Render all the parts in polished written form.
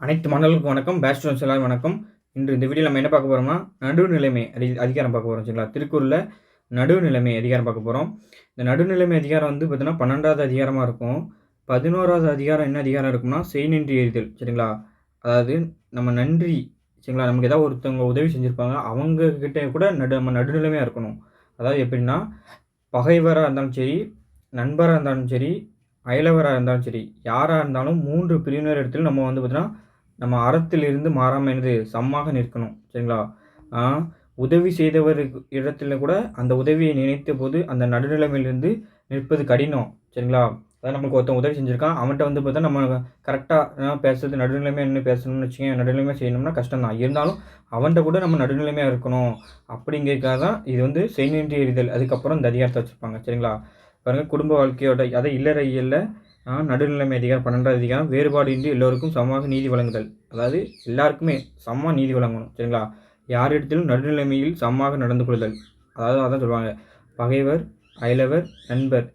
அனைத்து மாணவர்களுக்கும் வணக்கம். பேட்ச் ஸ்டூடண்ட்ஸ் எல்லாரும் வணக்கம். இன்று இந்த வீடியோவில் நம்ம என்ன பார்க்க போகிறோம்னா, நடுநிலைமை அதிகாரம் பார்க்க போகிறோம். சரிங்களா? திருக்குறளில் நடுநிலைமை அதிகாரம் பார்க்க போகிறோம். இந்த நடுநிலைமை அதிகாரம் வந்து பார்த்தீங்கன்னா 12வது அதிகாரமாக இருக்கும். 11வது அதிகாரம் என்ன அதிகாரம் இருக்கும்னா, செய்நின்றி எறிதல். சரிங்களா? அதாவது நம்ம நன்றி, சரிங்களா, நமக்கு ஏதாவது ஒருத்தவங்க உதவி செஞ்சுருப்பாங்க, அவங்க கிட்ட கூட நம்ம நடுநிலைமையாக இருக்கணும். அதாவது எப்படின்னா, பகைவராக இருந்தாலும் சரி, நண்பராக இருந்தாலும் சரி, அயலவராக இருந்தாலும் சரி, யாராக இருந்தாலும் 3 பிரிவினர் இடத்துல நம்ம வந்து பார்த்தீங்கன்னா, நம்ம அறத்திலிருந்து மாறாம என்னது சமமாக நிற்கணும். சரிங்களா? ஆ உதவி செய்தவருக்கு இடத்துல கூட அந்த உதவியை நினைத்தபோது அந்த நடுநிலைமையிலிருந்து நிற்பது கடினம். சரிங்களா? அதாவது நமக்கு ஒருத்தன் உதவி செஞ்சிருக்கான். அவன்ட்ட வந்து பார்த்தா நம்ம கரெக்ட்டா பேசுறது நடுநிலைமையா நின்னு பேசணும்னு வச்சுக்கயேன், நடுநிலைமையா செய்யணும்னா கஷ்டம் தான். இருந்தாலும் அவன்ட்ட கூட நம்ம நடுநிலைமையா இருக்கணும். அப்படிங்கிறதுக்காக தான் இது வந்து செய்நின்றி எறிதல். அதுக்கப்புறம் இந்த அதிகாரத்த வச்சிருப்பாங்க. சரிங்களா? பாருங்க, குடும்ப வாழ்க்கையோட அதாவது இல்லறையியல்ல நடுநிலைமை அதிகாரம் 12வது அதிகாரம் வேறுபாடின்றி எல்லோருக்கும் சமமாக நீதி வழங்குதல். அதாவது எல்லாருக்குமே சமமாக நீதி வழங்கணும். சரிங்களா? யாரிடத்திலும் நடுநிலைமையில் சமமாக நடந்து கொள்ளுதல். அதாவது அதான் சொல்லுவாங்க, பகைவர், அயலவர், நண்பர்,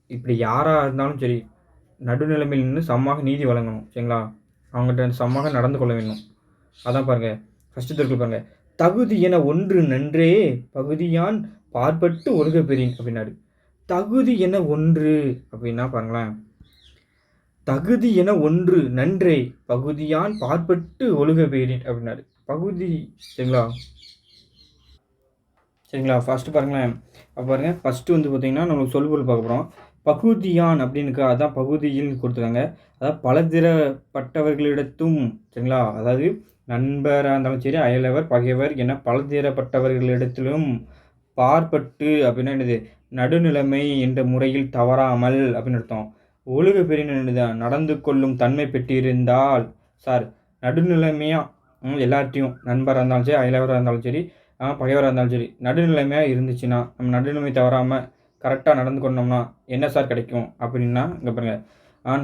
இப்படி யாராக இருந்தாலும் சரி, நடுநிலைமையில் நின்று சமமாக நீதி வழங்கணும். சரிங்களா? அவங்ககிட்ட சமமாக நடந்து கொள்ள வேண்டும். அதான் பாருங்க, ஃபஸ்ட்டு திருக்குறள் பாருங்க. தகுதி என ஒன்று நன்றே பகுதியான் பார்ப்பட்டு ஒழுக பெறின் அப்படின்னாரு. தகுதி என ஒன்று அப்படின்னா பாருங்களேன், தகுதி என ஒன்று நன்றே பகுதியான் பார்ப்பட்டு ஒழுக பெறின் அப்படின்னாரு. பகுதி, சரிங்களா? சரிங்களா? ஃபஸ்ட்டு பாருங்களேன். அப்போ பாருங்க, ஃபஸ்ட்டு வந்து பார்த்தீங்கன்னா நம்மளுக்கு சொல்பொருள் பார்க்க போகிறோம். பகுதியான் அப்படின்னு அதான் பகுதியில்னு கொடுத்துருக்காங்க. அதாவது பலதரப்பட்டவர்களிடத்தும், சரிங்களா, அதாவது நண்பராக இருந்தாலும் சரி, அயலவர், பகைவர் என பலதரப்பட்டவர்களிடத்திலும் பார்ப்பட்டு அப்படின்னா என்னது, நடுநிலைமை என்ற முறையில் தவறாமல் அப்படின்னு அர்த்தம். ஒழுக பெறின் என்னது, நடந்து கொள்ளும் தன்மை பெற்றிருந்தால், சார், நடுநிலைமையாக எல்லார்ட்டையும் நண்பராக இருந்தாலும் சரி, அயலவராக இருந்தாலும் சரி, பகைவராக இருந்தாலும் சரி, நடுநிலைமையாக இருந்துச்சுன்னா, நம்ம நடுநிலைமை தவறாமல் கரெக்டாக நடந்து கொண்டோம்னா என்ன சார் கிடைக்கும் அப்படின்னா, இங்கே பாருங்க,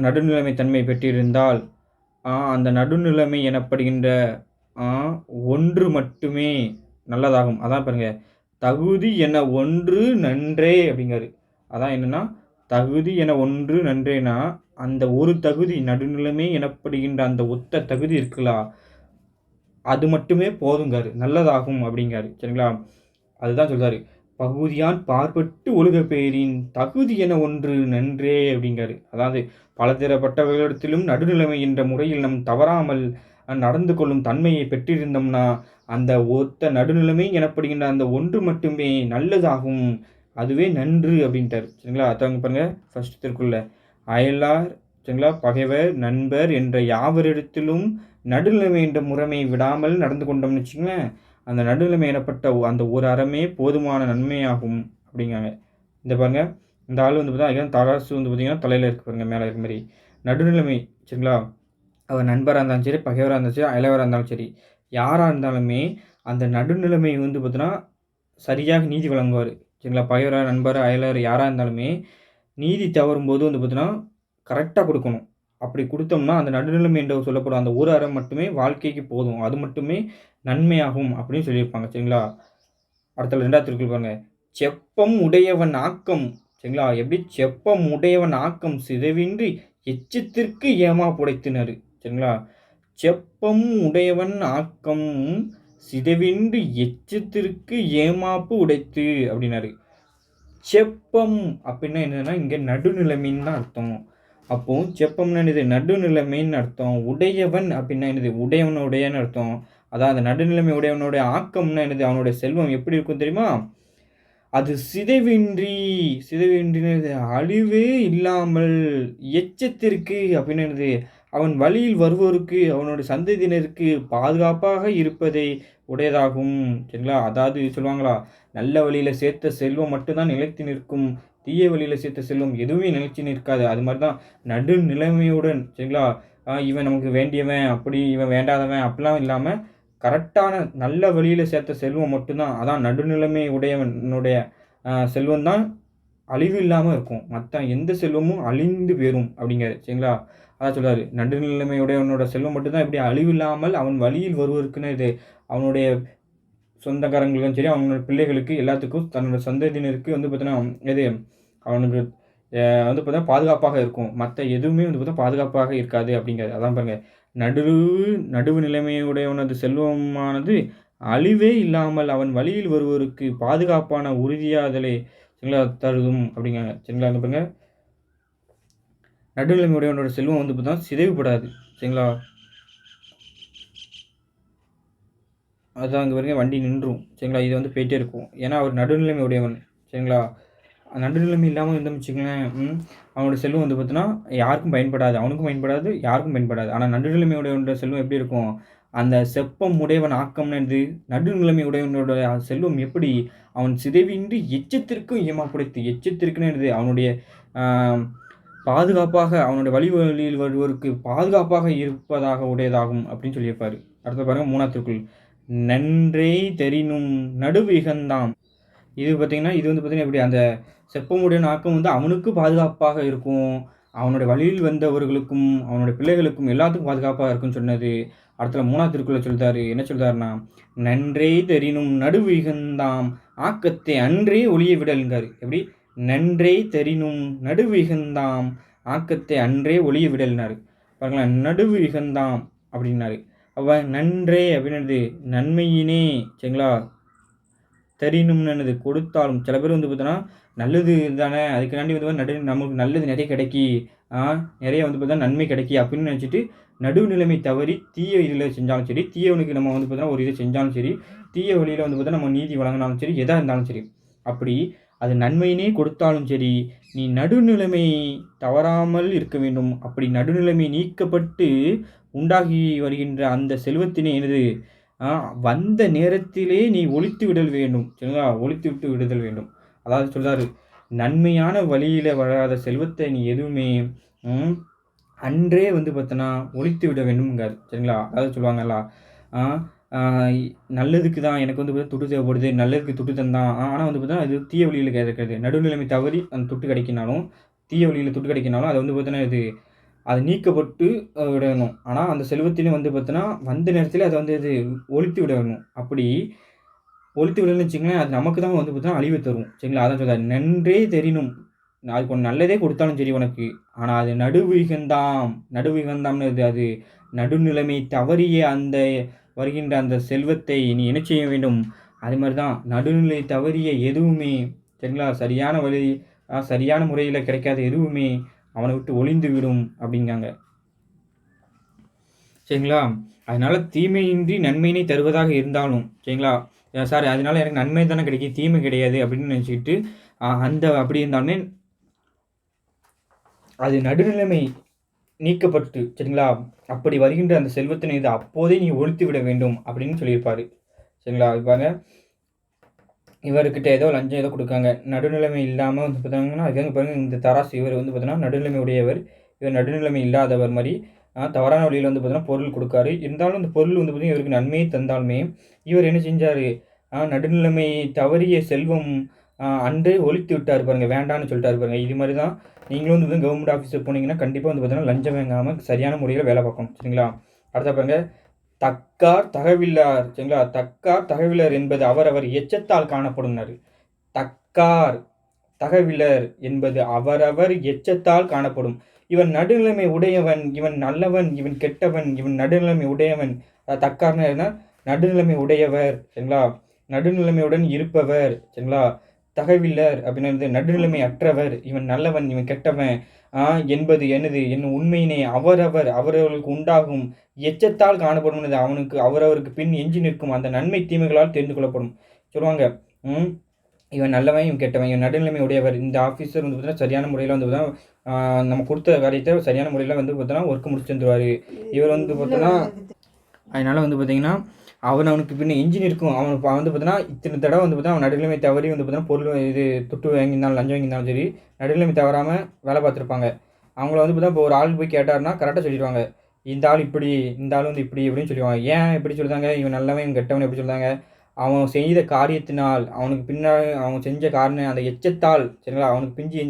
நடுநிலைமை தன்மை பெற்றிருந்தால் அந்த நடுநிலைமை எனப்படுகின்ற ஒன்று மட்டுமே நல்லதாகும். அதான் பாருங்க, தகுதி என ஒன்று நன்றே அப்படிங்காரு. அதான் என்னன்னா, தகுதி என ஒன்று நன்றேனா, அந்த ஒரு தகுதி நடுநிலைமை எனப்படுகின்ற அந்த ஒத்த தகுதி இருக்குல்ல, அது மட்டுமே போதுங்காரு, நல்லதாகும் அப்படிங்காரு. சரிங்களா? அதுதான் சொல்றாரு. பகுதியான் பார்ப்பட்டு ஒழுக பெயரின் தகுதி என ஒன்று நன்றே அப்படிங்காரு. அதாவது பலதரப்பட்டவர்களிடத்திலும் நடுநிலைமை என்ற முறையில் நம் தவறாமல் நடந்து கொள்ளும் தன்மையை பெற்றிருந்தோம்னா, அந்த ஒத்த நடுநிலைமை எனப்படுகின்ற அந்த ஒன்று மட்டுமே நல்லதாகும். அதுவே நன்று அப்படின்ட்டாரு. சரிங்களா? அதாங்க பாருங்க, ஃபர்ஸ்ட் திருக்குறள்ல அயலார், சரிங்களா, பகைவர், நண்பர் என்ற யாவரிடத்திலும் நடுநிலைமை என்ற முறைமையை விடாமல் நடந்து கொண்டோம்னு வச்சுங்களேன், அந்த நடுநிலைமை எனப்பட்ட அந்த ஒரு அறமே போதுமான நன்மையாகும் அப்படிங்காங்க. இந்த பாருங்க, இந்த ஆள் வந்து பார்த்தீங்கன்னா தராசு வந்து பார்த்தீங்கன்னா தலையில் இருக்கு பாருங்க, மேலே இருக்க மாதிரி நடுநிலைமை. சரிங்களா? அவர் நண்பராக இருந்தாலும் சரி, பகைவராக இருந்தாலும் சரி, அயலவராக இருந்தாலும் சரி, யாராக இருந்தாலுமே அந்த நடுநிலைமை வந்து பார்த்தீங்கன்னா சரியாக நீதி வழங்குவார். சரிங்களா? பகைவராக, நண்பர், அயலவர் யாராக இருந்தாலுமே நீதி தவறும்போது வந்து பார்த்தீங்கன்னா கரெக்டாக கொடுக்கணும். அப்படி கொடுத்தோம்னா அந்த நடுநிலைமை என்று சொல்லப்படும் அந்த ஒரு அறம் மட்டுமே வாழ்க்கைக்கு போதும். அது மட்டுமே நன்மையாகும் அப்படின்னு சொல்லியிருப்பாங்க. சரிங்களா? அடுத்தது 2வது திருக்குறள் பாருங்க. செப்பம் உடையவன் ஆக்கம், சரிங்களா, எப்படி செப்பம் உடையவன் ஆக்கம் சிதைவின்றி எச்சத்திற்கு ஏமா புடைத்தினரு. சரிங்களா? செப்பம் உடையவன் ஆக்கம் சிதைவின்றி எச்சத்திற்கு ஏமாப்பு உடைத்து அப்படின்னாரு. செப்பம் அப்படின்னா என்னன்னா, இங்கே நடுநிலைமைன்னு தான் அர்த்தம். அப்போ செப்பம்னா என்னது, நடுநிலைமைன்னு அர்த்தம். உடையவன் அப்படின்னா என்னது, உடையவனுடையன்னு அர்த்தம். அதான் அந்த நடுநிலைமை உடையவனுடைய ஆக்கம்னா என்னது, அவனுடைய செல்வம் எப்படி இருக்கும் தெரியுமா? அது சிதைவின்றி, சிதைவின்றினது அழிவே இல்லாமல், எச்சத்திற்கு அப்படின்னு என்னது, அவன் வழியில் வருவோருக்கு, அவனுடைய சந்ததியினருக்கு பாதுகாப்பாக இருப்பதை உடையதாகும். சரிங்களா? அதாவது சொல்லுவாங்களா, நல்ல வழியில் சேர்த்த செல்வம் மட்டும்தான் நிலைத்து நிற்கும், தீய வழியில் சேர்த்த செல்வம் எதுவுமே நிலைச்சு நிற்காது. அது மாதிரி தான் நடுநிலைமையுடன், சரிங்களா, இவன் நமக்கு வேண்டியவன் அப்படி, இவன் வேண்டாதவன் அப்படிலாம் இல்லாமல் கரெக்டான நல்ல வழியில் சேர்த்த செல்வம் மட்டும்தான், அதான் நடுநிலைமை உடையவனுடைய செல்வம் தான் அழிவு இல்லாமல் இருக்கும். மற்ற எந்த செல்வமும் அழிந்து போயிரும் அப்படிங்கிறாரு. சரிங்களா? அதான் சொல்றாரு, நடுநிலைமை உடையவனோட செல்வம் மட்டும்தான் எப்படி அழிவில்லாமல் அவன் வழியில் வருவதற்குன்னு இது அவனுடைய சொந்தக்காரங்களுக்கும் சரி, அவனோட பிள்ளைகளுக்கு எல்லாத்துக்கும் தன்னோட சந்ததியினருக்கு வந்து பார்த்தீங்கன்னா எது அவனுக்கு வந்து பார்த்தீங்கன்னா பாதுகாப்பாக இருக்கும். மத்த எதுவுமே வந்து பார்த்தா பாதுகாப்பாக இருக்காது அப்படிங்கிறது. அதான் பாருங்க. நடுவு நிலைமையுடையவனது செல்வமானது அழிவே இல்லாமல் அவன் வழியில் வருவோருக்கு பாதுகாப்பான உறுதியாதலை சரிங்களா தருதும் அப்படிங்காங்க. சரிங்களா, அங்க பாருங்க. நடுநிலைமையுடையவனோட செல்வம் வந்து பார்த்தீங்கன்னா சிதைவுபடாது. சரிங்களா. அதான் அங்க பாருங்க வண்டி நின்றும். சரிங்களா. இது வந்து போயிட்டே இருக்கும். ஏன்னா அவர் நடுநிலைமை உடையவன். சரிங்களா. நடுநிலைமை இல்லாம இருந்தோம்னு வச்சுக்கங்களேன், அவனோட செல்வம் வந்து பார்த்தீங்கன்னா, யாருக்கும் பயன்படாது. அவனுக்கும் பயன்படாது, யாருக்கும் பயன்படாது. ஆனா நடுநிலைமை உடையவனோட செல்வம் எப்படி இருக்கும்? அந்த செப்பம் உடையவன் ஆக்கம்னு என்னது? நடுநிலைமை உடையவனோட செல்வம் எப்படி? அவன் சிதைவின்றி எச்சத்திற்கும் ஏமாப்புடைத்து. எச்சத்திற்குன்னு என்னது? அவனுடைய ஆ பாதுகாப்பாக அவனுடைய வழியில் வருவோருக்கு பாதுகாப்பாக இருப்பதாக உடையதாகும் அப்படின்னு சொல்லியிருப்பாரு. அடுத்து பாருங்க 3வது திருக்குறள். நன்றே தெரினும் நடுவு இகந்தாம். இது பார்த்தீங்கன்னா, இது வந்து பார்த்தீங்கன்னா எப்படி அந்த செப்பமுடைய நாக்கம் வந்து அவனுக்கு பாதுகாப்பாக இருக்கும். அவனுடைய வழியில் வந்தவர்களுக்கும், அவனுடைய பிள்ளைகளுக்கும் எல்லாத்துக்கும் பாதுகாப்பா இருக்குன்னு சொன்னது. அடுத்தது 3வது திருக்குறள்ல சொல்றாரு. என்ன சொல்றாருன்னா, "நன்றே தெரினும் நடுவு இகந்தாம் ஆக்கத்தை அன்றே ஒழிய விடல்ங்காரு." எப்படி? "நன்றே தெரினும் நடுவு இகந்தாம் ஆக்கத்தை அன்றே ஒழிய விடல்னாரு." பாருங்களேன், நடுவு இகந்தாம் அப்படின்னாரு. அப்ப நன்றே அப்படின்னது நன்மையினே சரிங்களா? தரினும்னு என்னது கொடுத்தாலும் சில பேர் வந்து பார்த்தோன்னா, நல்லது தானே அதுக்காண்டி வந்து நமக்கு நல்லது நெறைய கிடைக்கி, நெறைய வந்து பார்த்தா நன்மை கிடைக்கி அப்படின்னு நெனச்சுட்டு, நடுவுநிலைமை தவறி தீய இதில செஞ்சாலும் சரி, தீயவனுக்கு நம்ம வந்து பார்த்தோன்னா ஒரு இத செஞ்சாலும் சரி, தீய வழியில வந்து பார்த்தா நம்ம நீதி வழங்குனாலும் சரி, எதா இருந்தாலும் சரி. அப்படி அது நன்மையினே கொடுத்தாலும் சரி, நீ நடுநிலைமை தவறாமல் இருக்க வேண்டும். அப்படி நடுநிலைமை நீக்கப்பட்டு உண்டாகி வருகின்ற அந்த செல்வத்தினை என்னது ஆ வந்த நேரத்திலே நீ ஒழித்து விடல் வேண்டும். சரிங்களா? ஒழித்துவிட்டு விடுதல் வேண்டும். அதாவது சொல்றாரு, நன்மையான வழியில வராத செல்வத்த நீ எதுவுமே ம் அன்றே வந்து பார்த்தன்னா, ஒழித்து விட வேண்டும்ங்காரு. சரிங்களா? அதாவது சொல்லுவாங்கல்ல, ஆ ஆ நல்லதுக்கு தான் எனக்கு வந்து பார்த்தா துட்டு தேவைப்படுது. நல்லதுக்கு துட்டு தந்தான். ஆனா வந்து பார்த்தா, அது தீய வழியில கிடைக்கிறது. நடுநிலைமை தவறி அந்த துட்டு கிடைக்கினாலும், தீய வழியில துட்டு கிடைக்கினாலும், அது வந்து பார்த்தீங்கன்னா, அது நீக்கப்பட்டு விடணும். ஆனா, அந்த செல்வத்திலே வந்து பார்த்தீன்னா, வந்த நேரத்திலே அத வந்து ஒழித்து விடணும். அப்படி ஒழித்து விடலன்னு வச்சுக்கங்களேன், அது நமக்கு தான் வந்து பார்த்தீங்கன்னா அழிவ தரும். சரிங்களா? அதான் சொல்றாரு. "நன்றே தெரினும்" அதுக்கு ஒண்ணு நல்லதே கொடுத்தாலும் சரி உனக்கு. ஆனா, அது நடுவிகந்தாம்ன்னு அது நடுநிலைமை தவறிய அந்த வருகின்ற அந்த செல்வத்தை நீ என்ன செய்ய வேண்டும்? அது மாரி தான் நடுநிலை தவறிய எதுவுமே சரிங்களா? சரியான வழி சரியான முறையில கிடைக்காத எதுவுமே அவன விட்டு ஒழிந்து விடும் அப்படிங்காங்க. சரிங்களா? அதனால தீமையின்றி நன்மையினை தருவதாக இருந்தாலும், சரிங்களா? சார் அதனால எனக்கு நன்மை தானே கிடைக்கும், தீமை கிடையாது அப்படின்னு நினைச்சுக்கிட்டு, அந்த அப்படி இருந்தாலுமே அது நடுநிலைமை நீக்கப்பட்டு, சரிங்களா? அப்படி வருகின்ற அந்த செல்வத்தினை இது அப்போதே நீ ஒழித்து விட வேண்டும் அப்படின்னு சொல்லியிருப்பாரு. சரிங்களா? பாருங்க, இவர்கிட்ட ஏதோ லஞ்சம் ஏதோ குடுக்காங்க. நடுநிலைமை இல்லாம வந்து பார்த்தாங்கன்னா, அதுதாங்க பாருங்க இந்த தராசு இவர் வந்து பார்த்தீங்கன்னா, நடுநிலைமை உடையவர். இவர் நடுநிலைமை இல்லாதவர் மாரி, தவறான வழியில வந்து பார்த்தீங்கன்னா, பொருள் குடுக்காரு. இருந்தாலும் இந்த பொருள் வந்து பார்த்தீங்கன்னா, இவருக்கு நன்மையை தந்தாலுமே, இவர் என்ன செஞ்சாரு, நடுநிலைமை தவறிய செல்வம் அன்றே ஒழித்து விட்டாரு பாருங்க. வேண்டான்னு சொல்லிட்டாரு பாருங்க. இது மாரி தான் நீங்களும் வந்து கவர்மெண்ட் ஆஃபீஸர் போனீங்கன்னா, கண்டிப்பா வந்து பார்த்தீங்கன்னா, லஞ்சம் வாங்காம சரியான முறையில வேலை பார்க்கணும். சரிங்களா? அடுத்தது பாருங்க. தக்கார் தகவில்லார் சரிங்களா? தக்கார் தகவிலர் என்பது அவரவர் எச்சத்தால் காணப்படும்னாரு. தக்கார் தகவிலர் என்பது அவரவர் எச்சத்தால் காணப்படும். இவன் நடுநிலைமை உடையவன், இவன் நல்லவன், இவன் கெட்டவன், இவன் நடுநிலைமை உடையவன். தக்கார்னா என்ன? நடுநிலைமை உடையவர் சரிங்களா? நடுநிலைமையுடன் இருப்பவர் சரிங்களா? தகவிலர் அப்படின்னா நடுநிலைமை அற்றவர், இவன் நல்லவன், இவன் கெட்டவன் என்பது என்னது? என்னும் உண்மையினை அவரவர்களுக்கு உண்டாகும் எச்சத்தால் காணப்படும்னது அவனுக்கு அவரவருக்கு பின் எஞ்சி நிற்கும் அந்த நன்மை தீமைகளால் தெரிந்து கொள்ளப்படும். சொல்லுவாங்க, ம் இவன் நல்லவன், இவன் கெட்டவன், இவன் நடுநிலைமை உடையவர். இந்த ஆஃபீஸர் வந்து பார்த்தீங்கன்னா, சரியான முறையில வந்து பார்த்தீங்கன்னா, நம்ம குடுத்த காரியத்த சரியான முறையில வந்து பார்த்தீங்கன்னா, ஒர்க் முடிச்சு தந்துருவாரு. இவர் வந்து பார்த்தீங்கன்னா, அதனால வந்து பார்த்தீங்கன்னா, அவனுக்கு பின்ன எஞ்சின் இருக்கும். அவன் வந்து பார்த்தீங்கன்னா, இத்தன தடவ வந்து பார்த்தீங்கன்னா, அவன் நடுநிலைமை தவறி வந்து பார்த்தீங்கன்னா, பொருள் துட்டு வாங்கியிருந்தாலும், லஞ்சம் வாங்கியிருந்தாலும் சரி, நடுநிலைமை தவறாம வேலை பார்த்துருப்பாங்க. அவங்கள வந்து பார்த்தா, இப்போ ஒரு ஆள் போய் கேட்டாருன்னா, கரெக்ட்டா சொல்லிருவாங்க. இந்த ஆள் இப்படி, இந்த ஆள் வந்து இப்படி அப்படின்னு சொல்லிருவாங்க. ஏன் இப்படி சொல்றாங்க? இவன் நல்லவன், இவன் கெட்டவன் எப்படி சொல்றாங்க? அவன் செய்த காரியத்தினால், அவனுக்கு பின்னாடி அவன் செஞ்ச காரணம் அந்த எச்சத்தால் சரிங்களா? அவனுக்கு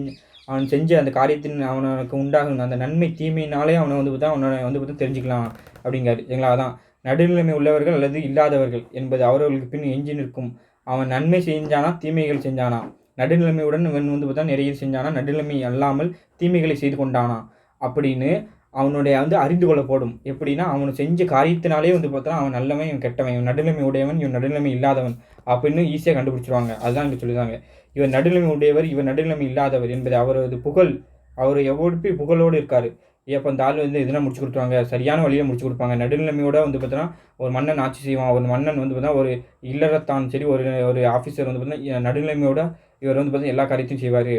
அவன் செஞ்ச அந்த காரியத்தின் அவனுக்கு உண்டாகும் அந்த நன்மை, தீமையினாலே அவன வந்து பார்த்தா, அவன வந்து பார்த்தா தெரிஞ்சுக்கலாம் அப்படிங்காரு. சரிங்களா? அதான். நடுநிலைமை உள்ளவர்கள் அல்லது இல்லாதவர்கள் என்பது அவரவர்களுக்கு பின் எஞ்சி நிற்கும். அவன் நன்மை செஞ்சானா, தீமைகள் செஞ்சானா? நடுநிலைமையுடன் இவன் வந்து பார்த்தா நிறைய செஞ்சானா, நடுநிலைமை அல்லாமல் தீமைகளை செய்து கொண்டானா அப்படின்னு அவனுடைய வந்து அறிந்து கொள்ளப்படும். எப்படின்னா, அவன் செஞ்ச காரியத்தினாலே வந்து பார்த்தா அவன் நல்லவன், இவன் கெட்டவன், இவன் நடுநிலைமை உடையவன், இவன் நடுநிலைமை இல்லாதவன் அப்படின்னு ஈஸியா கண்டுபிடிச்சுருவாங்க. அதுதான் இங்க சொல்லியிருக்காங்க. இவர் நடுநிலைமை உடையவர், இவர் நடுநிலைமை இல்லாதவர் என்பது அவரது புகழ். அவர் எப்படி புகழோடு இருக்காரு. அப்போ இந்த ஆள் வந்து எதுனா முடிச்சு கொடுத்துருவாங்க, சரியான வழியை முடிச்சு கொடுப்பாங்க. நடுநிலைமையோட வந்து பார்த்தோன்னா ஒரு மன்னன் ஆட்சி செய்வான். ஒரு மன்னன் வந்து பார்த்தா ஒரு இல்லறத்தான் சரி, ஒரு ஒரு ஆஃபீஸர் வந்து பார்த்தீங்கன்னா நடுநிலைமையோட இவர் வந்து பார்த்தீங்கன்னா எல்லா காரியத்தையும் செய்வார்.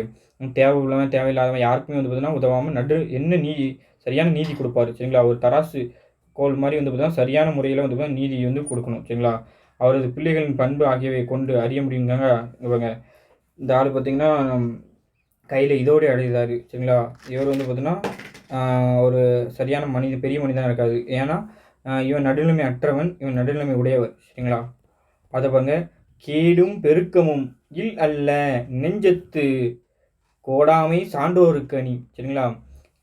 தேவை உள்ளவன் தேவையில்லாதவன் யாருக்குமே வந்து பார்த்தீங்கன்னா உதவாமல் என்ன நீதி சரியான நீதி கொடுப்பாரு. சரிங்களா? ஒரு தராசு கோல் மாதிரி வந்து பார்த்தீங்கன்னா சரியான முறையில் வந்து பார்த்தீங்கன்னா நீதி வந்து கொடுக்கணும். சரிங்களா? அவரது பிள்ளைகளின் பண்பு ஆகியவை கொண்டு அறிய முடியுங்க. இவங்க இந்த ஆள் பார்த்தீங்கன்னா கையில் இதோடு அடைகிறாரு. சரிங்களா? இவர் வந்து பார்த்தீங்கன்னா ஒரு சரியான பெரிய மனிதனாக இருக்காது. ஏன்னா இவன் நடுநிலைமை அற்றவன், இவன் நடுநிலைமை உடையவர். சரிங்களா? அதை பாருங்க. கேடும் பெருக்கமும் இல் அல்ல நெஞ்சத்து கோடாமை சான்றோருக்கு அணி. சரிங்களா?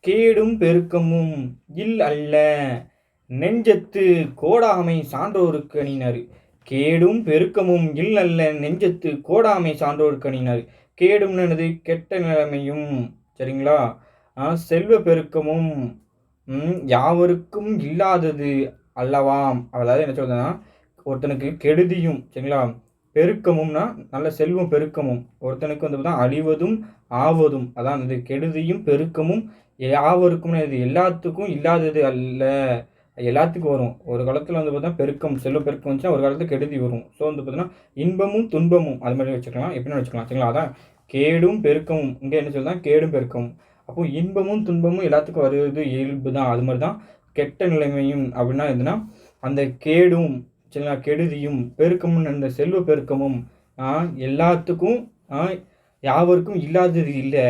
கேடும் பெருக்கமும் இல் அல்ல நெஞ்சத்து கோடாமை சான்றோருக்கு அணினாரு. கேடும் பெருக்கமும் இல் அல்ல நெஞ்சத்து கோடாமை சான்றோருக்கு அணினாரு. கேடும்னு என்னது? கெட்ட நிலைமையும். சரிங்களா? செல்வ பெருக்கமும் யாவருக்கும் இல்லாதது அல்லவாம். அதாவது என்ன சொல்றதுன்னா, ஒருத்தனுக்கு கெடுதியும் சரிங்களா பெருக்கமும்னா நல்ல செல்வம் பெருக்கமும், ஒருத்தனுக்கு வந்து பார்த்தா அழிவதும் ஆவதும், அதான் இது கெடுதியும் பெருக்கமும் யாவருக்கும் இது எல்லாத்துக்கும் இல்லாதது அல்ல. எல்லாத்துக்கும் வரும். ஒரு காலத்தில் வந்து பார்த்தா பெருக்கம் செல்வ பெருக்கம் வந்துச்சுன்னா ஒரு காலத்தில் கெடுதி வரும். ஸோ வந்து பார்த்தீங்கன்னா இன்பமும் துன்பமும் அது மாதிரி வச்சுக்கலாம், எப்படின்னு வச்சுக்கலாம். சரிங்களா? அதான் கேடும் பெருக்கமும். இங்கே என்ன சொல்லுதான்? கேடும் பெருக்கமும். அப்போ இன்பமும் துன்பமும் எல்லாத்துக்கும் வருவது இயல்பு தான். அது மாதிரி தான் கெட்ட நிலைமையும் அப்படின்னா எதுனா அந்த கேடும் சரிங்களா கெடுதியும் பெருக்கமும் அந்த செல்வ பெருக்கமும் எல்லாத்துக்கும் யாவருக்கும் இல்லாதது இல்லை,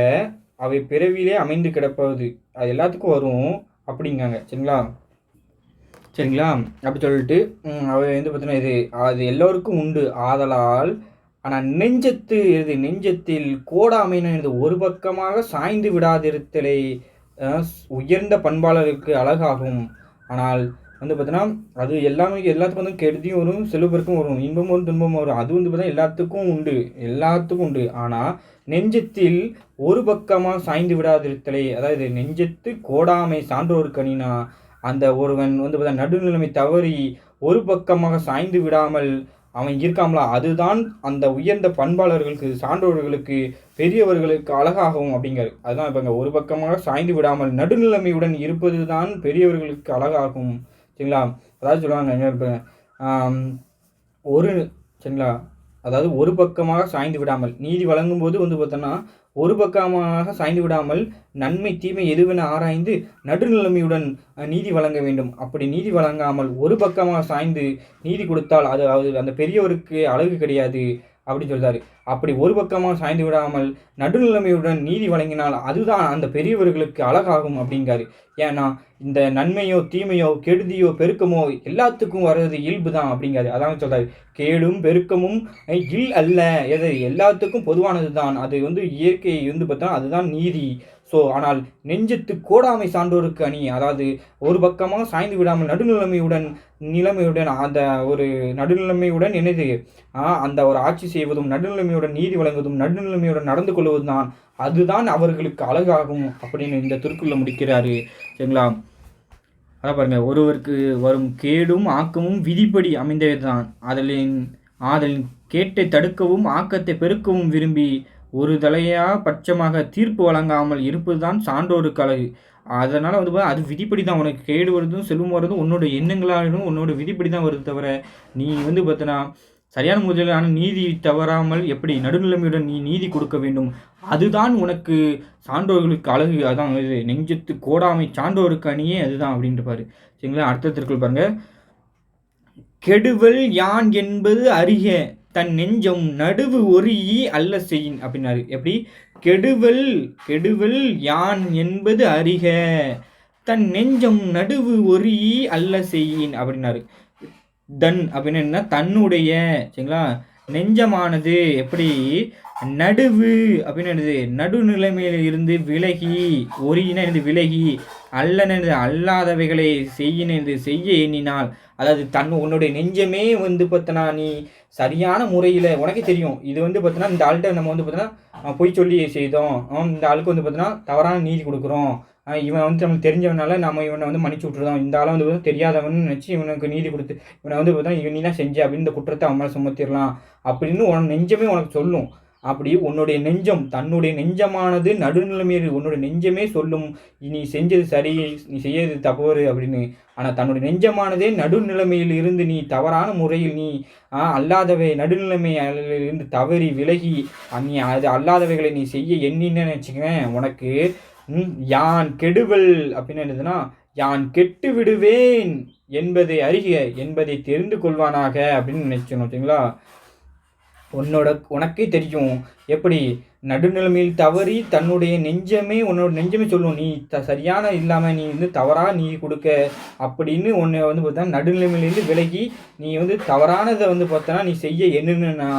அவை பிறவிலே அமைந்து கிடப்பது, அது எல்லாத்துக்கும் வரும் அப்படிங்காங்க. சரிங்களா? சரிங்களா? அப்படி சொல்லிட்டு அவை வந்து பார்த்தீங்கன்னா இது அது எல்லோருக்கும் உண்டு ஆதலால். ஆனால் நெஞ்சத்தில் கோடாமைன்னு இது ஒரு பக்கமாக சாய்ந்து விடாதிருத்தலை உயர்ந்த பண்பாளருக்கு அழகாகும். ஆனால் வந்து பார்த்தீங்கன்னா அது எல்லாத்துக்கும் வந்து கெடுதியும் வரும், செல்வப்பெருக்கும் வரும், இன்பமும் வரும், துன்பமும் வரும். அது வந்து பார்த்தீங்கன்னா எல்லாத்துக்கும் உண்டு. ஆனால் நெஞ்சத்தில் ஒரு பக்கமாக சாய்ந்து விடாதிருத்தலை, அதாவது நெஞ்சத்து கோடாமை சான்றோருக்கு அணினா அந்த ஒருவன் வந்து பார்த்தா நடுநிலைமை தவறி ஒரு பக்கமாக சாய்ந்து விடாமல் அவன் இருக்காமலா, அதுதான் அந்த உயர்ந்த பண்பாளர்களுக்கு சான்றோர்களுக்கு பெரியவர்களுக்கு அழகாகும் அப்படிங்கிறாரு. அதுதான் இப்போங்க ஒரு பக்கமாக சாய்ந்து விடாமல் நடுநிலைமையுடன் இருப்பது தான் பெரியவர்களுக்கு அழகாகும். சரிங்களா? அதாவது சொல்லுவாங்க என்ன ஒரு சரிங்களா அதாவது ஒரு பக்கமாக சாய்ந்து விடாமல் நீதி வழங்கும் போது வந்து பார்த்தோன்னா ஒரு பக்கமாக சாய்ந்து விடாமல் நன்மை தீமை எதுவென ஆராய்ந்து நடுநிலைமையுடன் நீதி வழங்க வேண்டும். அப்படி நீதி வழங்காமல் ஒரு பக்கமாக சாய்ந்து நீதி கொடுத்தால் அது அந்த பெரியவருக்கு அழகு கிடையாது அப்படின்னு சொல்றாரு. அப்படி ஒரு பக்கமாக சாய்ந்து விடாமல் நடுநிலைமையுடன் நீதி வழங்கினால் அதுதான் அந்த பெரியவர்களுக்கு அழகாகும் அப்படிங்காரு. ஏன்னா இந்த நன்மையோ தீமையோ கெடுதியோ பெருக்கமோ எல்லாத்துக்கும் வர்றது இயல்பு தான் அப்படிங்காரு. அதான் சொல்றாரு, கேடும் பெருக்கமும் இல் அல்ல, எது எல்லாத்துக்கும் பொதுவானது தான், அது வந்து இயற்கை வந்து பார்த்தா அதுதான் நீதி. ஸோ ஆனால் நெஞ்சத்து கோடாமை சான்றோருக்கு அணி, அதாவது ஒரு பக்கமாக சாய்ந்து விடாமல் நிலைமையுடன் அந்த ஒரு நடுநிலைமையுடன் என்னது அந்த ஒரு ஆட்சி செய்வதும் நடுநிலைமையுடன் நீதி வழங்குவதும் நடுநிலைமையுடன் நடந்து கொள்வதும் தான், அதுதான் அவர்களுக்கு அழகாகும் அப்படின்னு இந்த திருக்குறளை முடிக்கிறாரு. சரிங்களா? அதான் பாருங்க, ஒருவருக்கு வரும் கேடும் ஆக்கமும் விதிப்படி அமைந்தது தான். ஆதலின் கேட்டை தடுக்கவும் ஆக்கத்தை பெருக்கவும் விரும்பி ஒரு தலையா பட்சமாக தீர்ப்பு வழங்காமல் இருப்பது தான் சான்றோருக்கு அழகு. அதனால் வந்து அது விதிப்படி தான். உனக்கு கேடு வருதும் செல்வம் வருதும் உன்னோட எண்ணங்களாலும் உன்னோட விதிப்படி தான் வருது தவிர நீ வந்து பார்த்தனா சரியான முறையிலான நீதி தவறாமல் எப்படி நடுநிலைமையுடன் நீ நீதி கொடுக்க வேண்டும், அதுதான் உனக்கு சான்றோர்களுக்கு அழகு. அதான் இது நெஞ்சத்து கோடாமை சான்றோருக்கு அணியே அதுதான் அப்படின்ட்டு பாரு. சரிங்களா? அடுத்த திருக்குறள் பாருங்க. கெடுவல் யான் என்பது அறிக தன் நெஞ்சம் நடுவு ஒரு ஈ அல்ல செய்யின் அப்படின்னாரு. எப்படி? கெடுவல் யான் என்பது அறிக தன் நெஞ்சம் நடுவு ஒரு ஈ அல்ல செய்யின் அப்படின்னாரு. அப்படின்னு என்ன? தன்னுடைய சரிங்களா நெஞ்சமானது எப்படி நடுவு அப்படின்னு என்னது நடுநிலைமையில இருந்து விலகி, ஒரியினா என்னது விலகி, அல்லனது அல்லாதவைகளை செய்ய எண்ணினால், அதாவது உன்னுடைய நெஞ்சமே வந்து பார்த்தனா நீ சரியான முறையில உனக்கே தெரியும். இது வந்து பார்த்தீங்கன்னா, இந்த ஆள்ட்ட நம்ம வந்து பார்த்தீங்கன்னா, பொய் சொல்லி செய்தோம். இந்த ஆளுக்கு வந்து பார்த்தீங்கன்னா, தவறான நீதி குடுக்குறோம். இவன் வந்து நமக்கு தெரிஞ்சவனால நம்ம இவன வந்து மன்னிச்சு விட்டுருதோம். இந்த ஆள வந்து பார்த்தீங்கன்னா தெரியாதவன்னு நெனச்சு இவனுக்கு நீதி குடுத்து, இவன வந்து பார்த்தீங்கன்னா, நீ தான் செஞ்ச அப்படின்னு இந்த குற்றத்த அவன் மேல சுமத்திரலாம். அப்படின்னு உன் நெஞ்சமே உனக்கு சொல்லும். அப்படி உன்னுடைய நெஞ்சம், தன்னுடைய நெஞ்சமானது நடுநிலைமையில் உன்னுடைய நெஞ்சமே சொல்லும். நீ செஞ்சது சரி, நீ செய்யறது தவறு அப்படின்னு. ஆனா தன்னுடைய நெஞ்சமானதே நடுநிலைமையில் இருந்து நீ தவறான முறையில் நீ அல்லாதவை நடுநிலைமையிலிருந்து தவறி விலகி நீ அது அல்லாதவைகளை நீ செய்ய எண்ணினேன்னு வச்சுக்கவேன், உனக்கு யான் கெடுவல் அப்படின்னு என்னதுன்னா, யான் கெட்டு விடுவேன் என்பதை அறிக, என்பதை தெரிந்து கொள்வானாக அப்படின்னு நினைச்சணும். ஓகேங்களா? உனக்கே தெரியும். எப்படி நடுநிலைமையில் தவறி தன்னுடைய நெஞ்சமே உன்னோட நெஞ்சமே சொல்லும். நீ சரியான இல்லாம நீ வந்து தவறா நீ கொடுக்க அப்படின்னு உன்னை வந்து பார்த்தா நடுநிலைமையிலேருந்து விலகி நீ வந்து தவறானதை வந்து பார்த்தனா நீ செய்ய என்னன்னா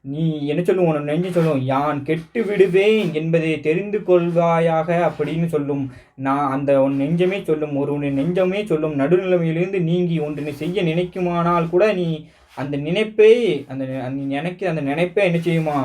நீ என்ன சொல்லும், உன்னோட நெஞ்சம் சொல்லும், யான் கெட்டு விடுவேன் என்பதை தெரிந்து கொள்வாயாக அப்படின்னு சொல்லும். நான் அந்த உன் நெஞ்சமே சொல்லும், ஒரு நெஞ்சமே சொல்லும். நடுநிலைமையிலிருந்து நீங்கி ஒன்றினை செய்ய நினைக்குமானால் கூட நீ அந்த நினைப்பே நீ நினைக்கிற அந்த நினைப்பே என்ன செய்யுமா,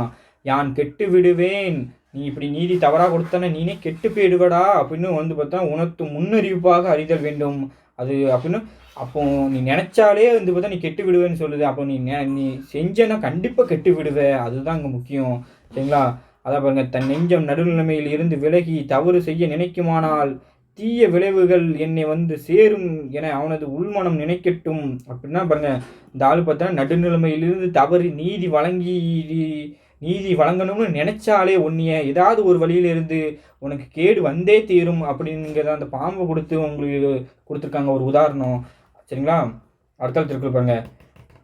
யான் கெட்டு விடுவேன், நீ இப்படி நீதி தவறாக கொடுத்தானே நீனே கெட்டு போயிடுவடா அப்படின்னு வந்து பார்த்தா உனக்கு முன்னறிவிப்பாக அறிதல் வேண்டும். அது அப்படின்னு அப்போ நீ நினைச்சாலே வந்து பார்த்தா நீ கெட்டு விடுவேன்னு சொல்லுது. அப்போ நீ செஞ்சனா கண்டிப்பாக கெட்டு விடுவ. அதுதான் அங்கே முக்கியம். சரிங்களா? அதான் பாருங்க, தன் நெஞ்சம் நடுநிலைமையில் இருந்து விலகி தவறு செய்ய நினைக்குமானால் தீய விளைவுகள் என்னை வந்து சேரும் என அவனது உள்மனம் நினைக்கட்டும் அப்படின்னா பாருங்க, இந்த ஆள் பார்த்தா நடுநிலைமையிலிருந்து தவறி நீதி வழங்கணும்னு நினைச்சாலே உன்னைய ஏதாவது ஒரு வழியிலிருந்து உனக்கு கேடு வந்தே தீரும் அப்படிங்கிறத அந்த பாம்பை கொடுத்து உங்களுக்கு கொடுத்துருக்காங்க ஒரு உதாரணம். சரிங்களா? அடுத்த திருக்குறள் பாருங்க,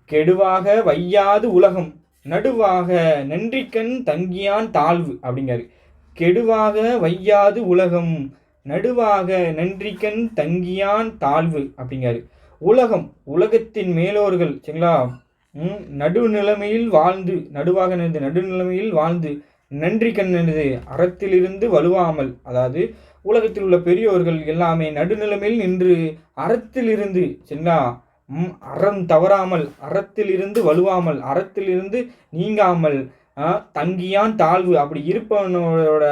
கெடுவாக வையாது உலகம் நடுவாக நன்றிக்கண் தங்கியான் தாழ்வு அப்படிங்காரு. கெடுவாக வையாது உலகம் நடுவாக நன்றிக்கண் தங்கியான் தாழ்வு அப்படிங்காரு. உலகத்தின் மேலோர்கள் சரிங்களா நடுநிலைமையில் வாழ்ந்து நடுநிலைமையில் வாழ்ந்து நன்றி கண்ணது அறத்திலிருந்து வலுவாமல், அதாவது உலகத்தில் உள்ள பெரியோர்கள் எல்லாமே நடுநிலைமையில் நின்று அறத்திலிருந்து சரிங்களா அறம் தவறாமல், அறத்திலிருந்து வலுவாமல், அறத்திலிருந்து நீங்காமல் தங்கியான் தாழ்வு அப்படி இருப்பவனோட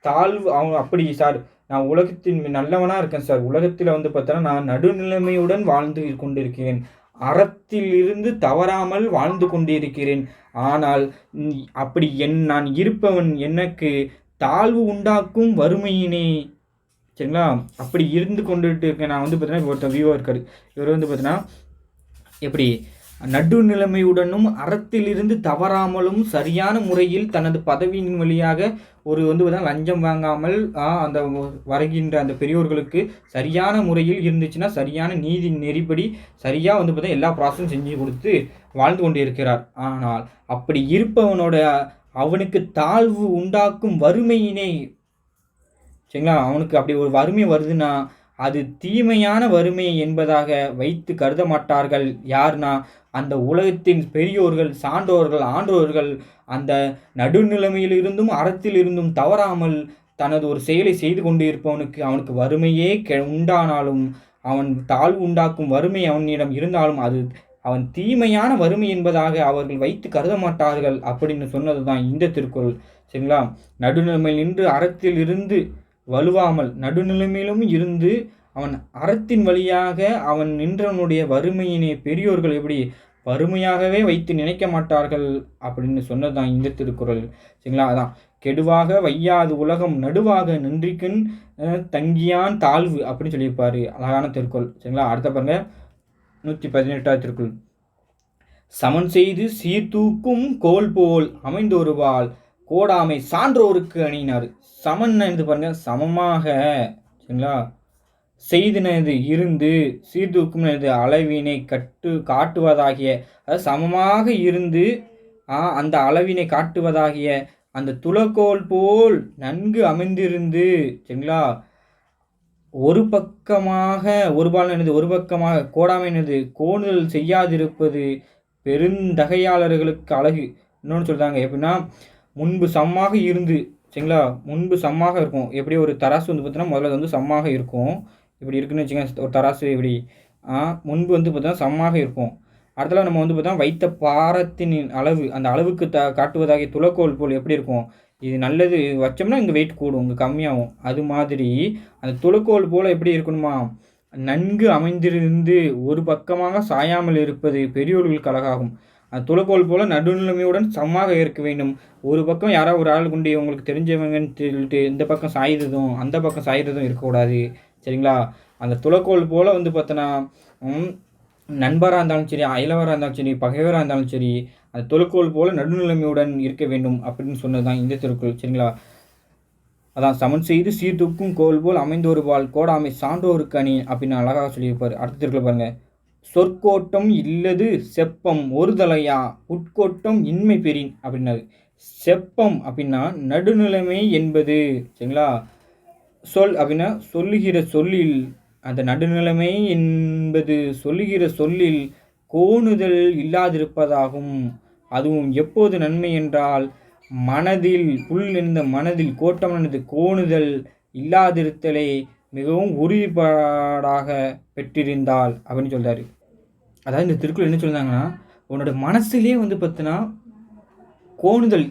தாழ்வு அவங்க அப்படி சார் நான் உலகத்தின் நல்லவனா இருக்கேன் சார், உலகத்தில் வந்து பார்த்தோன்னா நான் நடுநிலைமையுடன் வாழ்ந்து கொண்டிருக்கிறேன், அறத்தில் இருந்து தவறாமல் வாழ்ந்து கொண்டிருக்கிறேன். ஆனால் அப்படி நான் இருப்பவன் எனக்கு தாழ்வு உண்டாக்கும் வறுமையினே சரிங்களா அப்படி இருந்து கொண்டுட்டு இருக்கேன். நான் வந்து பார்த்தீங்கன்னா ஒருத்தர் வியூவா இருக்காரு. இவர் வந்து பார்த்தீங்கன்னா எப்படி நடுநிலைமையுடனும் அறத்திலிருந்து தவறாமலும் சரியான முறையில் தனது பதவியின் வழியாக ஒரு வந்து பார்த்தீங்கன்னா லஞ்சம் வாங்காமல் அந்த வருகின்ற அந்த பெரியோர்களுக்கு சரியான முறையில் இருந்துச்சுன்னா சரியான நீதி நெறிப்படி சரியாக வந்து பார்த்தீங்கன்னா எல்லா ப்ராசஸும் செஞ்சு கொடுத்து வாழ்ந்து கொண்டு இருக்கிறார். ஆனால் அப்படி இருப்பவனோட அவனுக்கு தாழ்வு உண்டாக்கும் வறுமையினை சரிங்களா அவனுக்கு அப்படி ஒரு வறுமை வருதுன்னா அது தீமையான வறுமை என்பதாக வைத்து கருத மாட்டார்கள். யார்னா அந்த உலகத்தின் பெரியோர்கள், சான்றோர்கள், ஆன்றோர்கள் அந்த நடுநிலைமையிலிருந்தும் அறத்தில் இருந்தும் தவறாமல் தனது ஒரு செயலை செய்து கொண்டு இருப்பவனுக்கு அவனுக்கு வறுமையே உண்டானாலும் அவன் தாழ்வு உண்டாக்கும் வறுமை அவனிடம் இருந்தாலும் அது அவன் தீமையான வறுமை என்பதாக அவர்கள் வைத்து கருத மாட்டார்கள் அப்படின்னு சொன்னது தான் இந்த திருக்குறள். சரிங்களா? நடுநிலைமையில் நின்று அறத்தில் இருந்து வலுவாமல் நடுநிலைமையிலும் இருந்து அவன் அறத்தின் வழியாக அவன் நின்றவனுடைய வறுமையினை பெரியோர்கள் எப்படி வறுமையாகவே வைத்து நினைக்க மாட்டார்கள் அப்படின்னு சொன்னதுதான் இந்த திருக்குறள். சரிங்களா? அதான் கெடுவாக வையாது உலகம் நடுவாக நின்றிக்கண் தங்கியான் தாழ்வு அப்படின்னு சொல்லியிருப்பாரு. அழகான திருக்குறள். சரிங்களா? அடுத்த பாருங்க 118வது திருக்குறள், சமன் செய்து சீர்தூக்கும் கோல் போல் அமைந்தொருவாள் கோடாமை சான்றோருக்கு அணியினார். சமன் இது பாருங்க சமமாக சரிங்களா செய்தினது இருந்து சீர்தூக்கும்னது அளவினை காட்டுவதாகிய, அதாவது சமமாக இருந்து அந்த அளவினை காட்டுவதாகிய அந்த துளக்கோல் போல் நன்கு அமைந்திருந்து சரிங்களா ஒரு பக்கமாக ஒரு பக்கமாக கோடாமைனது கோணுதல் செய்யாதிருப்பது பெருந்தகையாளர்களுக்கு அழகு. இன்னொன்று சொல்கிறாங்க எப்படின்னா, முன்பு சமமாக இருந்து சரிங்களா? முன்பு சமமாக இருக்கும். எப்படி ஒரு தராசு வந்து பார்த்தீங்கன்னா, முதல்ல அது வந்து சமமாக இருக்கும். இப்படி இருக்குன்னு வச்சுக்கோங்க, ஒரு தராசு இப்படி. முன்பு வந்து பார்த்தீங்கன்னா சமமாக இருக்கும். அடுத்தல நம்ம வந்து பார்த்தோம்னா, வைத்த பாரத்தின் அளவு, அந்த அளவுக்கு காட்டுவதாகிய துலக்கோல் போல் எப்படி இருக்கும்? இது நல்லது வச்சோம்னா, இங்க வெயிட் கூடும், இங்க கம்மியாகும். அது மாதிரி அந்த துலக்கோல் போல எப்படி இருக்கணுமா? நன்கு அமைந்திருந்து ஒரு பக்கமாக சாயாமல் இருப்பது பெரியோர்களுக்கு அழகாகும். அந்த துலக்கோல் போல நடுநிலைமையுடன் சமமாக இருக்க வேண்டும். ஒரு பக்கம் யாராவது ஒரு ஆள் கொண்டு உங்களுக்கு தெரிஞ்சவங்கன்னு சொல்லிட்டு இந்த பக்கம் சாய்றதும், அந்த பக்கம் சாய்றதும் இருக்கக்கூடாது. சரிங்களா? அந்த துலக்கோல் போல வந்து பார்த்தோன்னா, நண்பரா இருந்தாலும் சரி, அயலவரா இருந்தாலும் சரி, பகைவரா இருந்தாலும் சரி, அந்த துலக்கோல் போல நடுநிலைமையுடன் இருக்க வேண்டும் அப்படின்னு சொன்னது தான் இந்த திருக்குறள். சரிங்களா? அதான் சமன் செய்து சீர்தூக்கும் கோல் போல் அமைந்தொரு வாள் கோடாமை சான்றோருக்கு அணி அப்படின்னு அழகாக சொல்லியிருப்பார். அடுத்த திருக்குறள் பாருங்க. சொற்கோட்டம் இல்லது செப்பம் ஒரு தலையா உட்கோட்டம் இன்மை பெறின் அப்படின்னாரு. செப்பம் அப்படின்னா நடுநிலைமை என்பது. சரிங்களா? சொல் அப்படின்னா சொல்லுகிற சொல்லில், அந்த நடுநிலைமை என்பது சொல்லுகிற சொல்லில் கோணுதல் இல்லாதிருப்பதாகும். அதுவும் எப்போது நன்மை என்றால் மனதில் புல் நிறைந்த மனதில் கோட்டம் என்பது கோணுதல் இல்லாதிருத்தலை மிகவும் உறுதிப்பாடாக பெற்றிருந்தால் அப்படின்னு சொல்றாரு. அதாவது இந்த திருக்குறள் என்ன சொல்றாங்கன்னா, உன்னோட மனசுலேயே வந்து பார்த்தீங்கன்னா கோணுதல்.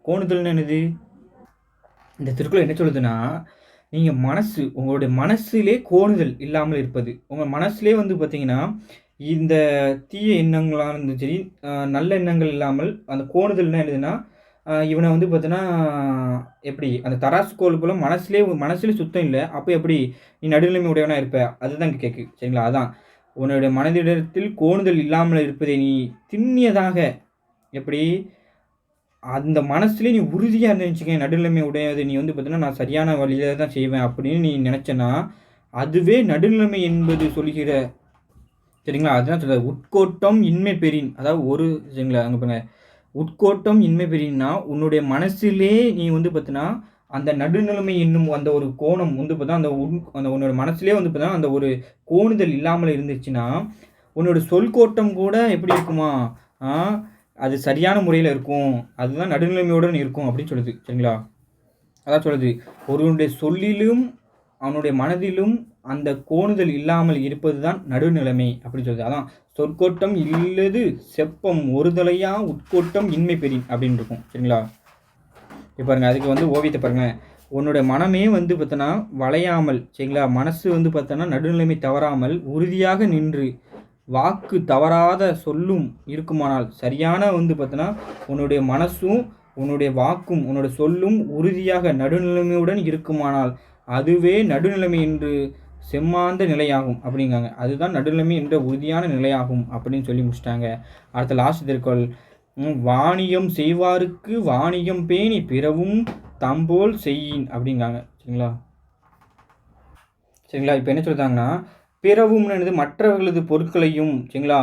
கோணுதல்னு என்னது? இந்த திருக்குறள் என்ன சொல்லுதுன்னா, நீங்க உங்களுடைய மனசிலே கோணுதல் இல்லாமல் இருப்பது. உங்க மனசுலயே வந்து பார்த்தீங்கன்னா, இந்த தீய எண்ணங்களா இருந்தாலும் சரி, நல்ல எண்ணங்கள் இல்லாமல் அந்த கோணுதல்னா என்னதுன்னா, இவன வந்து பார்த்தீன்னா, எப்படி அந்த தராசு கோல் போல மனசுலே சுத்தம் இல்ல. அப்ப எப்படி நீ நடுநிலைமை உடையவனா இருப்ப? அதுதான் இங்க கேக்கு. சரிங்களா? அதான். உன்னுடைய மனதிடத்தில் கோணுதல் இல்லாமல் இருப்பதை நீ திண்ணியதாக எப்படி அந்த மனசுலயே நீ உறுதியா இருந்தேன்னு வச்சுக்கயேன், நடுநிலைமை உடையது நீ வந்து பார்த்தீங்கன்னா, நான் சரியான வழியில தான் செய்வேன் அப்படின்னு நீ நெனச்சன்னா, அதுவே நடுநிலைமை என்பது சொல்லுகிற. சரிங்களா? அதுதான் சொல்றாரு. உட்கோட்டம் இன்மை பெறின். அதாவது சரிங்களா? அங்க பாருங்க. உட்கோட்டம் இன்மை பெறின்னா, உன்னுடைய மனசிலே நீ வந்து பார்த்தீன்னா, அந்த நடுநிலைமை என்னும் அந்த ஒரு கோணம் வந்து பார்த்தா, அந்த உன்னோட மனசுலயே வந்து பார்த்தீங்கன்னா, அந்த ஒரு கோணுதல் இல்லாமல் இருந்துச்சுன்னா, உன்னோட சொல்கோட்டம் கூட எப்படி இருக்குமா? ஆ அது சரியான முறையில இருக்கும். அதுதான் நடுநிலைமையுடன் இருக்கும் அப்படின்னு சொல்லுது. சரிங்களா? அதான் சொல்லுது. ஒருவனுடைய சொல்லிலும், அவனுடைய மனதிலும் அந்த கோணுதல் இல்லாமல் இருப்பது தான் நடுநிலைமை அப்படின்னு சொல்லுது. அதான் சொற்கோட்டம் இல்லது செப்பம் ஒரு தலையா உட்கோட்டம் இன்மை பெறின் அப்படின்னு இருக்கும். சரிங்களா? இப்போ பாருங்க, அதுக்கு வந்து ஓவியத்தை பாருங்க. உன்னுடைய மனமே வந்து பார்த்தோன்னா வளையாமல், சரிங்களா? மனசு வந்து பார்த்தோன்னா நடுநிலைமை தவறாமல் உறுதியாக நின்று வாக்கு தவறாத சொல்லும் இருக்குமானால், சரியான வந்து பார்த்தோன்னா உன்னுடைய மனசும், உன்னுடைய வாக்கும், உன்னோட சொல்லும் உறுதியாக நடுநிலைமையுடன் இருக்குமானால், அதுவே நடுநிலைமை என்று செம்மாந்த நிலையாகும் அப்படிங்காங்க. அதுதான் நடுநிலைமை என்ற உறுதியான நிலையாகும் அப்படின்னு சொல்லி முடிச்சிட்டாங்க. அடுத்த லாஸ்ட் திருக்குறள். வாணியம் செய்வாருக்கு வாணியம் பேணி பிறவும் தம்போல் செய்யின் அப்படிங்காங்க. சரிங்களா? சரிங்களா? இப்போ என்ன சொல்றாங்கன்னா, பிறவும்னு என்னது மற்றவர்களது பொருட்களையும், சரிங்களா?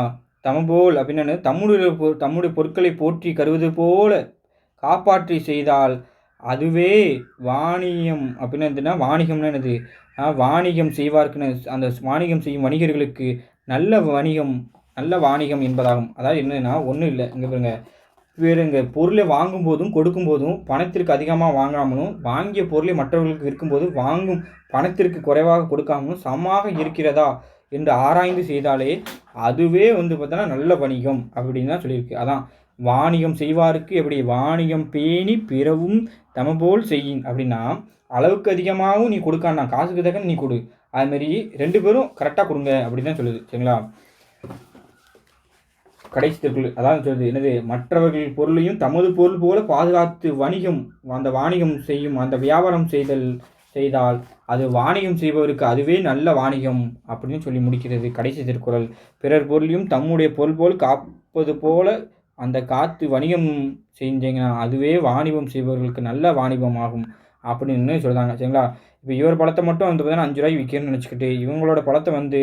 தமபோல் அப்படின்னு தம்முடைய பொருட்களை போற்றி கருவது போல காப்பாற்றி செய்தால் அதுவே வாணியம் அப்படின்னு என்னதுன்னா, வாணிகம்னா என்னது? வாணிகம் செய்வார்க்குன்னு அந்த வாணிகம் செய்யும் வணிகர்களுக்கு நல்ல வாணிகம் என்பதாகும். அதாவது என்னன்னா, ஒண்ணும் இல்ல. இங்க பாருங்க. வேறுங்க பொருளை வாங்கும்போதும், கொடுக்கும்போதும் பணத்திற்கு அதிகமா வாங்காமலும், வாங்கிய பொருளை மற்றவர்களுக்கு விற்கும்போது வாங்கும் பணத்திற்கு குறைவாக கொடுக்காமலும் சமமாக இருக்கிறதா என்று ஆராய்ந்து செய்தாலே, அதுவே வந்து பார்த்தோன்னா நல்ல வணிகம் அப்படின்னு தான் சொல்லியிருக்கு. அதான் வாணிகம் செய்வாருக்கு எப்படி வாணிகம் பேணி பிறவும் தமபோல் செய்யின் அப்படின்னா, அளவுக்கு அதிகமாகவும் நீ கொடுக்காண்டாம். காசுக்கு தக்கன நீ கொடு. அதுமாரி 2 பேரும் கரெக்ட்டா குடுங்க அப்படின்னு தான் சொல்லுது. சரிங்களா? கடைசி திருக்குறள் அதான் சொல்லுது. என்னது? மற்றவர்கள் பொருளையும் தமது பொருள் போல பாதுகாத்து அந்த வாணிகம் செய்யும் அந்த வியாபாரம் செய்தால் அது வாணிகம் செய்பவருக்கு அதுவே நல்ல வாணிகம் அப்படின்னு சொல்லி முடிக்கிறது கடைசி திருக்குறள். பிறர் பொருளையும் தம்முடைய பொருள் போல் காப்பது போல அந்த காத்து வணிகம் செஞ்சீங்கன்னா அதுவே வாணிபம் செய்பவர்களுக்கு நல்ல வாணிபம் ஆகும் அப்படின்னு சொல்கிறாங்க. சரிங்களா? இப்போ இவர் பழத்தை மட்டும் வந்து பார்த்தீங்கன்னா 5 ரூபாய்க்கு விற்கணும்னு நினச்சிக்கிட்டு இவங்களோட பழத்தை வந்து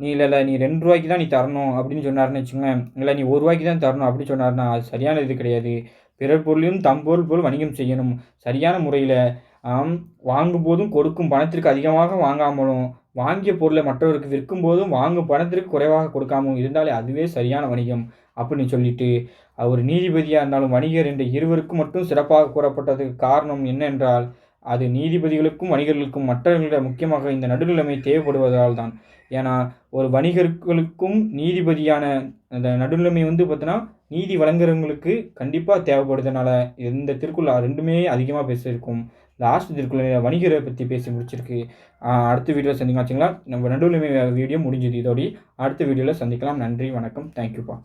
நீ இல்லை நீ 2 ரூபாய்க்கு தான் நீ தரணும் அப்படின்னு சொன்னார்னு வச்சுக்கோங்களேன். இல்லை நீ 1 ரூபாய்க்கு தான் தரணும் அப்படி சொன்னார்னா அது சரியான இது கிடையாது. பிறர் பொருளையும் தம் பொருள் போல் வணிகம் செய்யணும். சரியான முறையில் வாங்கும்போதும் கொடுக்கும் பணத்திற்கு அதிகமாக வாங்காமலும், வாங்கிய பொருளை மற்றவருக்கு விற்கும்போதும் வாங்கும் பணத்திற்கு குறைவாக கொடுக்காமலும் இருந்தாலே அதுவே சரியான வணிகம் அப்படின்னு சொல்லிட்டு, ஒரு நீதிபதியா இருந்தாலும் வணிகர் என்ற இருவருக்கும் மட்டும் சிறப்பாக கூறப்பட்டதுக்கு காரணம் என்னென்றால், அது நீதிபதிகளுக்கும், வணிகர்களுக்கும் மற்றவர்களை முக்கியமாக இந்த நடுநிலைமை தேவைப்படுவதால் தான். ஏன்னா, ஒரு வணிகர்களுக்கும் நீதிபதியான அந்த நடுநிலைமை பார்த்தீங்கன்னா, நீதி வழங்குறவங்களுக்கு கண்டிப்பா தேவைப்படுதுனால, இந்த திருக்குறள் 2மே அதிகமா பேசியிருக்கும். லாஸ்ட் திருக்குறள் வணிகர பத்தி பேசி முடிச்சிருக்கு. அடுத்த வீடியோல சந்திக்கலாம். ஆச்சுங்களா? நம்ம நடுநிலைமை வீடியோ முடிஞ்சது இதோடயே. அடுத்த வீடியோல சந்திக்கலாம். நன்றி, வணக்கம். தேங்க் யூப்பா.